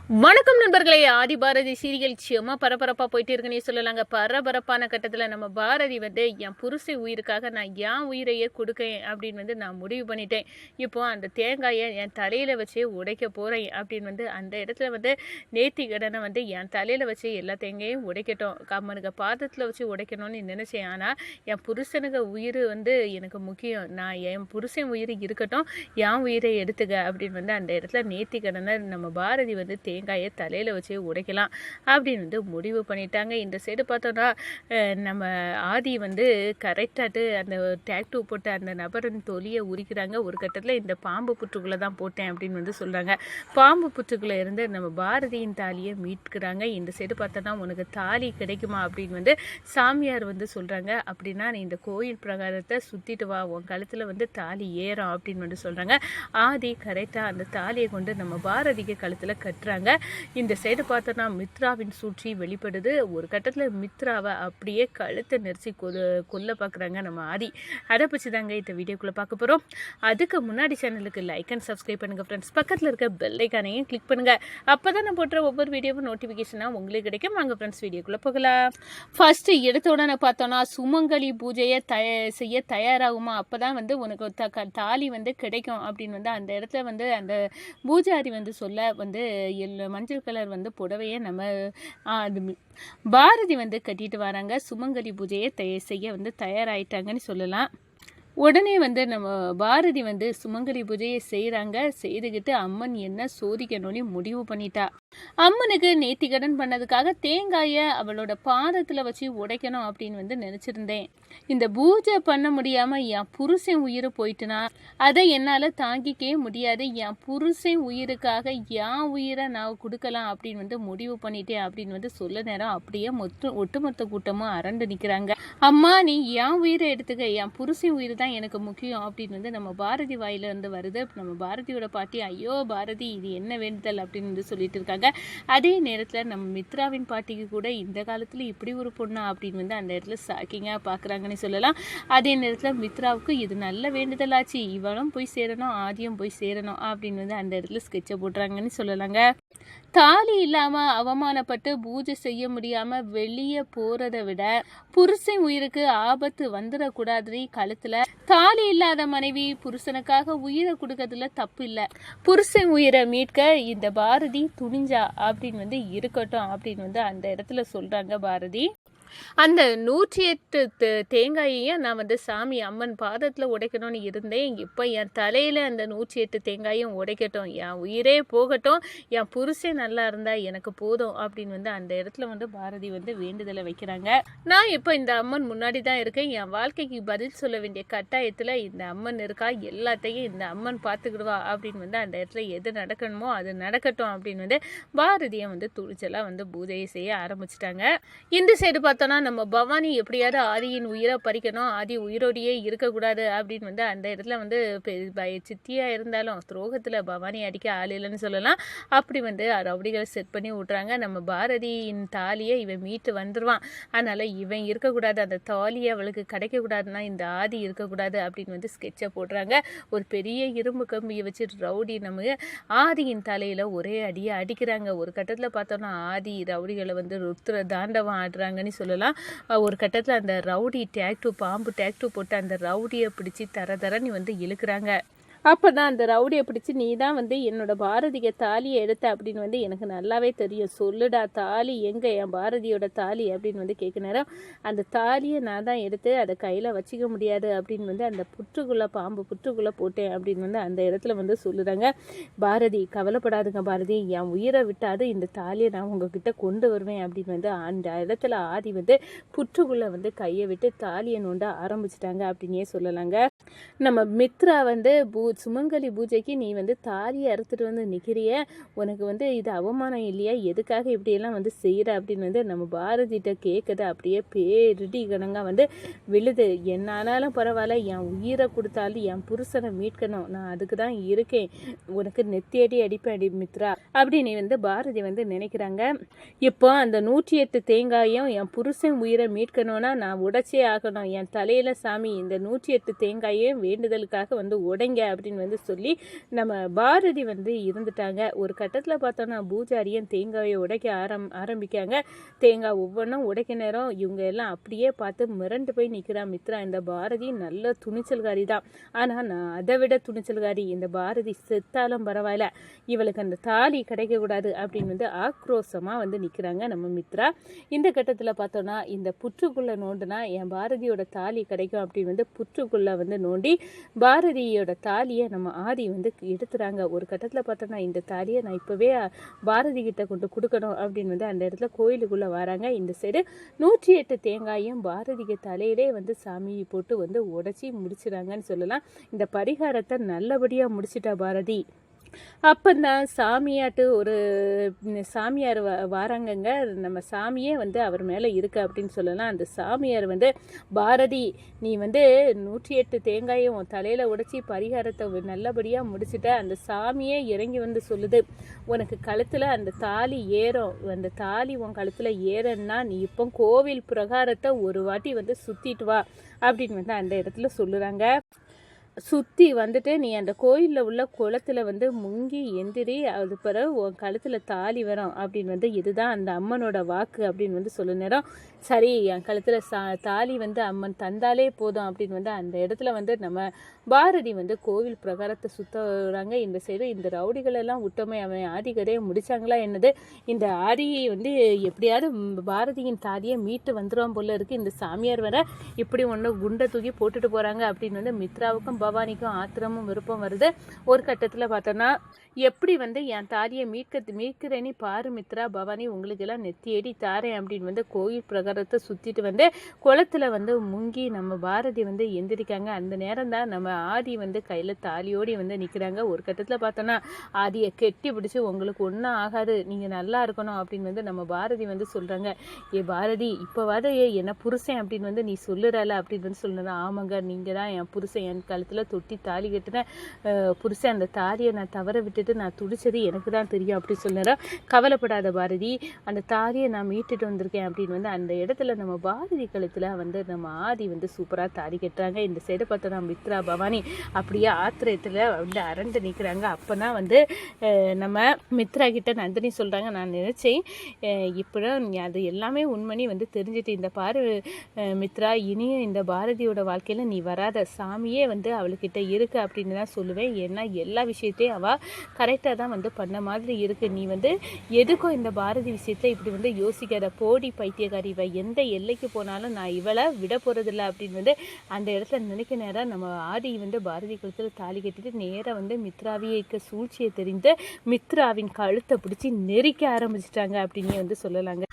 வணக்கம் நண்பர்களே. ஆதி பாரதி சீரியல் சும்மா பரபரப்பாக போயிட்டு இருக்குன்னே சொல்லலாங்க. பரபரப்பான கட்டத்தில் நம்ம பாரதி என் புருஷை உயிருக்காக நான் என் உயிரையே கொடுக்கேன் அப்படின்னு நான் முடிவு பண்ணிட்டேன். இப்போ அந்த தேங்காயை என் தலையில் வச்சே உடைக்க போகிறேன் அப்படின்னு அந்த இடத்துல நேர்த்தி கடனை என் தலையில் வச்சு எல்லா தேங்காயும் உடைக்கட்டும், அம்மனுக்கு பாதத்தில் வச்சு உடைக்கணும்னு நினச்சேன். ஆனால் என் புருஷனுக்கு உயிர் எனக்கு முக்கியம். நான் என் புருஷன் உயிர் இருக்கட்டும், என் உயிரை எடுத்துக்க அப்படின்னு அந்த இடத்துல நேர்த்தி கடனை நம்ம பாரதி தேங்காயை தலையில் வச்சு உடைக்கலாம் அப்படின்னு முடிவு பண்ணிட்டாங்க. இந்த சைடு பார்த்தோன்னா நம்ம ஆதி கரெக்டாட்டு அந்த டேக்டூ போட்டு அந்த நபரின் தொலியை உரிக்கிறாங்க. ஒரு கட்டத்தில் இந்த பாம்பு புற்றுக்குள்ளே தான் போட்டேன் அப்படின்னு சொல்கிறாங்க. பாம்பு புற்றுக்குள்ளே இருந்து நம்ம பாரதியின் தாலியை மீட்கிறாங்க. இந்த சைடு பார்த்தோன்னா உனக்கு தாலி கிடைக்குமா அப்படின்னு சாமியார் சொல்கிறாங்க. அப்படின்னா நீ இந்த கோயில் பிரகாரத்தை சுற்றிட்டு வா, உன் கழுத்தில் தாலி ஏறும் அப்படின்னு சொல்கிறாங்க. ஆதி கரெக்டாக அந்த தாலியை கொண்டு நம்ம பாரதிக்கு கழுத்தில் கட்டுறாங்க. இந்த சைடு பார்த்தோன்னா மித்ராவின் சூழ்ச்சி வெளிப்படுது. ஒரு கட்டத்தில் மித்ராவை அப்படியே கழுத்தை நெரிச்சு கொல்ல பார்க்குறாங்க நம்ம ஆதி. அதை பற்றி தாங்க இந்த வீடியோக்குள்ளே பார்க்க போகிறோம். அதுக்கு முன்னாடி சேனலுக்கு லைக் அண்ட் சப்ஸ்கிரைப் பண்ணுங்கள் ஃப்ரெண்ட்ஸ். பக்கத்தில் இருக்க பெல் ஐக்கானையும் கிளிக் பண்ணுங்கள். அப்போ தான் நான் போட்டுற ஒவ்வொரு வீடியோவும் நோட்டிஃபிகேஷனாக உங்களுக்கு கிடைக்கும். வாங்க ஃப்ரெண்ட்ஸ் வீடியோக்குள்ளே போகலாம். ஃபஸ்ட்டு எடுத்த உடனே பார்த்தோன்னா சுமங்கலி பூஜையை செய்ய தயாராகுமா, அப்போ தான் உனக்கு தாலி கிடைக்கும் அப்படின்னு அந்த இடத்துல அந்த பூஜாரி சொல்ல மஞ்சள் கலர் புடவையை நம்ம பாரதி கட்டிட்டு வராங்க. சுமங்கலி பூஜையை செய்ய தயாராயிட்டாங்கன்னு சொல்லலாம். உடனே நம்ம பாரதி சுமங்கலி பூஜையை செய்கிறாங்க. செய்துக்கிட்டு அம்மன் என்ன சோதிக்கணும்னு முடிவு பண்ணிட்டா. அம்மனுக்கு நேர்த்தி கடன் பண்ணதுக்காக தேங்காயை அவளோட பாதத்தில் வச்சு உடைக்கணும் அப்படின்னு நினச்சிருந்தேன். இந்த பூஜை பண்ண முடியாமல் என் புருஷன் உயிர் போயிட்டுனா அதை என்னால் தாங்கிக்கவே முடியாது. என் புருஷன் உயிருக்காக என் உயிரை நான் கொடுக்கலாம் அப்படின்னு முடிவு பண்ணிட்டேன் அப்படின்னு சொல்ல நேரம் அப்படியே ஒட்டுமொத்த கூட்டமும் அரண்டு நிற்கிறாங்க. அம்மா நீ என் உயிரை எடுத்துக்க, என் புருஷன் உயிர் தான் எனக்கு முக்கியம் அப்படின்னு நம்ம பாரதி வாயிலிருந்து வருது. நம்ம பாரதியோட பாட்டி ஐயோ பாரதி இது என்ன வேண்டுதல் அப்படின்னு சொல்லிட்டு இருக்காங்க. அதே நேரத்தில் நம்ம மித்ராவின் பாட்டிக்கு கூட இந்த காலத்தில் இப்படி ஒரு பொண்ணா அப்படின்னு அந்த இடத்துல ஷாக்கிங்காக பார்க்குறாங்கன்னு சொல்லலாம். அதே நேரத்தில் மித்ராவுக்கு இது நல்ல வேண்டுதலாச்சு, இவளும் போய் சேரணும் ஆதியும் போய் சேரணும் அப்படின்னு அந்த இடத்துல ஸ்கெட்சை போடுறாங்கன்னு சொல்லலாங்க. தாலி இல்லாமல் அவமானப்பட்டு பூஜை செய்ய முடியாமல் வெளியே போகிறத விட புருஷன் உயிருக்கு ஆபத்து வந்துடக்கூடாது. கழுத்தில் தாலி இல்லாத மனைவி புருஷனுக்காக உயிரை கொடுக்கறதுல தப்பு இல்லை. புருஷன் உயிரை மீட்க இந்த பாரதி துணிஞ்சா அப்படின்னு இருக்கட்டும் அப்படின்னு அந்த இடத்துல சொல்கிறாங்க பாரதி. அந்த 108 தேங்காயையும் நான் சாமி அம்மன் பாதத்தில் உடைக்கணும்னு இருந்தேன். இப்போ என் தலையில் அந்த 108 தேங்காயும் உடைக்கட்டும், என் உயிரே போகட்டும், என் புருஷன் நல்லா இருந்தால் எனக்கு போதும் அப்படின்னு அந்த இடத்துல பாரதி வேண்டுதலை வைக்கிறாங்க. நான் இப்போ இந்த அம்மன் முன்னாடி தான் இருக்கேன். என் வாழ்க்கைக்கு பதில் சொல்ல வேண்டிய கட்டாயத்தில் இந்த அம்மன் இருக்கா, எல்லாத்தையும் இந்த அம்மன் பார்த்துக்கிடுவா அப்படின்னு அந்த இடத்துல எது நடக்கணுமோ அது நடக்கட்டும் அப்படின்னு பாரதியை துணிச்சலாக பூஜையை செய்ய ஆரம்பிச்சிட்டாங்க. இந்த சைடு பார்த்தோன்னா நம்ம பவானி எப்படியாவது ஆதியின் உயிரை பறிக்கணும், ஆதி உயிரோடையே இருக்கக்கூடாது அப்படின்னு அந்த இடத்துல சித்தியாக இருந்தாலும் துரோகத்தில் பவானி அடிக்க ஆள் இல்லைன்னு சொல்லலாம். அப்படி ரவுடிகளை செட் பண்ணி விட்றாங்க. நம்ம பாரதியின் தாலியை இவன் மீட்டு வந்துடுவான், அதனால் இவன் இருக்கக்கூடாது, அந்த தாலியை அவளுக்கு கிடைக்கக்கூடாதுன்னா இந்த ஆதி இருக்கக்கூடாது அப்படின்னு ஸ்கெட்சை போடுறாங்க. ஒரு பெரிய இரும்பு கம்பியை வச்சு ரவுடி நம்ம ஆதியின் தலையில் ஒரே அடியை அடிக்கிறாங்க. ஒரு கட்டத்தில் பார்த்தோன்னா ஆதி ரவுடிகளை ருத்ர தாண்டவம் ஆடுறாங்கன்னு சொல்லலாம். ஒரு கட்டத்தில் அந்த ரவுடி பாம்பு டேக்டூ போட்டு அந்த ரவுடியை பிடிச்சி தரன்னு இழுக்கிறாங்க. அப்போ தான் அந்த ரவுடியை பிடிச்சி நீ தான் என்னோட பாரதிக்கு தாலியை எடுத்த அப்படின்னு எனக்கு நல்லாவே தெரியும், சொல்லுடா தாலி எங்கே, என் பாரதியோட தாலி அப்படின்னு கேட்க நேரம் அந்த தாலியை நான் தான் எடுத்து அதை கையில் வச்சிக்க முடியாது அப்படின்னு அந்த புற்றுக்குள்ளே பாம்பு புற்றுக்குள்ளே போட்டேன் அப்படின்னு அந்த இடத்துல சொல்லுறாங்க. பாரதி கவலைப்படாதுங்க பாரதி, என் உயிரை விட்டாது இந்த தாலியை நான் உங்ககிட்ட கொண்டு வருவேன் அப்படின்னு அந்த இடத்துல ஆதி புற்றுக்குள்ளே கையை விட்டு தாலியை நோண்ட ஆரம்பிச்சிட்டாங்க அப்படின்னே சொல்லலாங்க. நம்ம மித்ரா சுமங்கலி பூஜைக்கு நீ தாலியை அறுத்துட்டு நிற்கிறிய, உனக்கு இது அவமானம் இல்லையா, எதுக்காக இப்படியெல்லாம் செய்கிற அப்படின்னு நம்ம பாரதிகிட்ட கேட்குது. அப்படியே பேரிடி கணங்க விழுது. என்னானாலும் பரவாயில்ல, என் உயிரை கொடுத்தாலும் என் புருஷனை மீட்கணும், நான் அதுக்கு தான் இருக்கேன், உனக்கு நெத்தியடி அடிப்பேன் மித்ரா அப்படின்னு பாரதி நினைக்கிறாங்க. இப்போ அந்த 108 தேங்காயும் என் புருஷன் உயிரை மீட்கணும்னா நான் உடைச்சே ஆகணும், என் தலையில் சாமி இந்த 108 தேங்காயை பூஜையும் வேண்டுதலுக்காக வந்து உடைங்க அப்படின்னு வந்து சொல்லி நம்ம பாரதி வந்து இருந்துட்டாங்க. ஒரு கட்டத்தில் பார்த்தோன்னா பூஜாரியும் தேங்காயை உடைக்க ஆரம்பிக்காங்க. தேங்காய் ஒவ்வொன்றும் உடைக்க நேரம் இவங்க எல்லாம் அப்படியே பார்த்து மிரண்டு போய் நிற்கிறா மித்ரா. இந்த பாரதி நல்ல துணிச்சல்காரி தான், ஆனால் நான் அதை விட துணிச்சல்காரி. இந்த பாரதி செத்தாலும் பரவாயில்ல, இவளுக்கு அந்த தாலி கிடைக்கக்கூடாது அப்படின்னு வந்து ஆக்ரோஷமாக வந்து நிற்கிறாங்க நம்ம மித்ரா. இந்த கட்டத்தில் பார்த்தோன்னா இந்த புற்றுக்குள்ளே நோண்டுனா என் பாரதியோட தாலி கிடைக்கும் அப்படின்னு வந்து புற்றுக்குள்ளே வந்து நோண்டி பாரதியோட தாலியை நம்ம ஆதி வந்து எடுத்துறாங்க. ஒரு கட்டத்தில் பார்த்தோன்னா இந்த தாலியை நான் இப்போவே பாரதி கிட்ட கொண்டு கொடுக்கணும் அப்படின்னு வந்து அந்த இடத்துல கோயிலுக்குள்ளே வராங்க. இந்த சைடு 108 தேங்காயும் பாரதிக்கு தலையிலே வந்து சாமி போட்டு வந்து உடைச்சி முடிச்சிடாங்கன்னு சொல்லலாம். இந்த பரிகாரத்தை நல்லபடியாக முடிச்சிட்டா பாரதி. அப்பந்தான் சாமியாட்டு ஒரு சாமியார் வாராங்கங்க. நம்ம சாமியே வந்து அவர் மேலே இருக்கு அப்படின்னு சொல்லலாம். அந்த சாமியார் வந்து பாரதி நீ வந்து 108 தேங்காயும் தலையில் உடைச்சி பரிகாரத்தை நல்லபடியாக முடிச்சுட்ட. அந்த சாமியே இறங்கி வந்து சொல்லுது, உனக்கு கழுத்தில் அந்த தாலி ஏறும், அந்த தாலி உன் கழுத்தில் ஏறன்னா நீ இப்போ கோவில் பிரகாரத்தை ஒரு வாட்டி வந்து சுற்றிட்டு வா அப்படின்னு வந்து அந்த இடத்துல சொல்லுறாங்க. சுற்றி வந்துட்டு நீ அந்த கோயிலில் உள்ள குளத்தில் வந்து முங்கி எந்திரி, அது பிறகு உன் கழுத்தில் தாலி வரும் அப்படின்னு வந்து இதுதான் அந்த அம்மனோட வாக்கு அப்படின்னு வந்து சொல்ல நேரம். சரி, என் கழுத்தில் தாலி வந்து அம்மன் தந்தாலே போதும் அப்படின்னு வந்து அந்த இடத்துல வந்து நம்ம பாரதி வந்து கோவில் பிரகாரத்தை சுற்றுறாங்க. இந்த சைடு இந்த ரவுடிகளெல்லாம் விட்டோமே, அவன் ஆதிகரையை முடிச்சாங்களா என்னது, இந்த ஆதியை வந்து எப்படியாவது பாரதியின் தாலியை மீட்டு வந்துடுவான் போல இருக்குது. இந்த சாமியார் வர இப்படி ஒன்று குண்டை தூக்கி போட்டுட்டு போகிறாங்க அப்படின்னு வந்து மித்ராவுக்கும் பவானிக்கும் ஆத்திரமும் விருப்பம் வருது. ஒரு கட்டத்தில் பார்த்தோன்னா எப்படி வந்து என் தாலியை மீட்கிறேன்னு பாரு மித்ரா, பவானி உங்களுக்கு எல்லாம் நெத்தியடி தாரேன் அப்படின்னு வந்து கோயில் பிரகாரத்தை சுற்றிட்டு வந்து குளத்தில் வந்து முங்கி நம்ம பாரதி வந்து எந்திரிக்காங்க. அந்த நேரம் தான் நம்ம ஆதி வந்து கையில் தாலியோடி வந்து நிற்கிறாங்க. ஒரு கட்டத்தில் பார்த்தோன்னா ஆதியை கெட்டி பிடிச்சி உங்களுக்கு ஒன்றும் ஆகாது, நீங்கள் நல்லா இருக்கணும் அப்படின்னு வந்து நம்ம பாரதி வந்து சொல்கிறாங்க. பாரதி இப்போவாது என்ன புருஷன் அப்படின்னு வந்து நீ சொல்லுறால அப்படின்னு வந்து சொல்லுறா. ஆமாங்க, நீங்கள் தான் என் புருஷன், என் கழுத்தில் தொட்டி தாலி கட்டின புருஷன், அந்த தாலியை நான் தவற விட்டுட்டு நான் துடிச்சது எனக்கு தான் தெரியும் அப்படி சொல்லுறா. கவலைப்படாத பாரதி, அந்த தாலியை நான் மீட்டுட்டு வந்திருக்கேன் அப்படின்னு வந்து அந்த இடத்துல நம்ம பாரதி கழுத்தில் வந்து நம்ம ஆதி வந்து சூப்பராக தாலி கட்டுறாங்க. இந்த சைடு பார்த்தோன்னா மித்ரா பவானி அப்படியே ஆத்திரத்தில் வந்து அரண்டு நிற்கிறாங்க. அப்போ தான் வந்து நம்ம மித்ரா கிட்ட நந்தினி சொல்கிறாங்க, நான் நினச்சேன் இப்போ அது எல்லாமே உண்மணி வந்து தெரிஞ்சுட்டு, இந்த பாரு மித்ரா, இனியும் இந்த பாரதியோட வாழ்க்கையில் நீ வராத, சாமியே வந்து அவளுக்கிட்ட இருக்கு அப்படின்னு தான் சொல்லுவேன். ஏன்னா எல்லா விஷயத்தையும் அவள் கரெக்டாக தான் வந்து பண்ண மாதிரி இருக்குது. நீ வந்து எதுக்கும் இந்த பாரதி விஷயத்தை இப்படி வந்து யோசிக்காத, போடி பைத்தியக்காரி, இவ எந்த எல்லைக்கு போனாலும் நான் இவளை விட போகிறதில்ல அப்படின்னு வந்து அந்த இடத்துல நினைக்க நேரம் நம்ம ஆதி வந்து பாரதி கழுத்தில் தாலி கட்டிட்டு நேராக வந்து மித்ராவியக்கு சூழ்ச்சியை தெரிந்து மித்ராவின் கழுத்தை பிடிச்சி நெரிக்க ஆரம்பிச்சிட்டாங்க அப்படின்னு வந்து சொல்லலாங்க.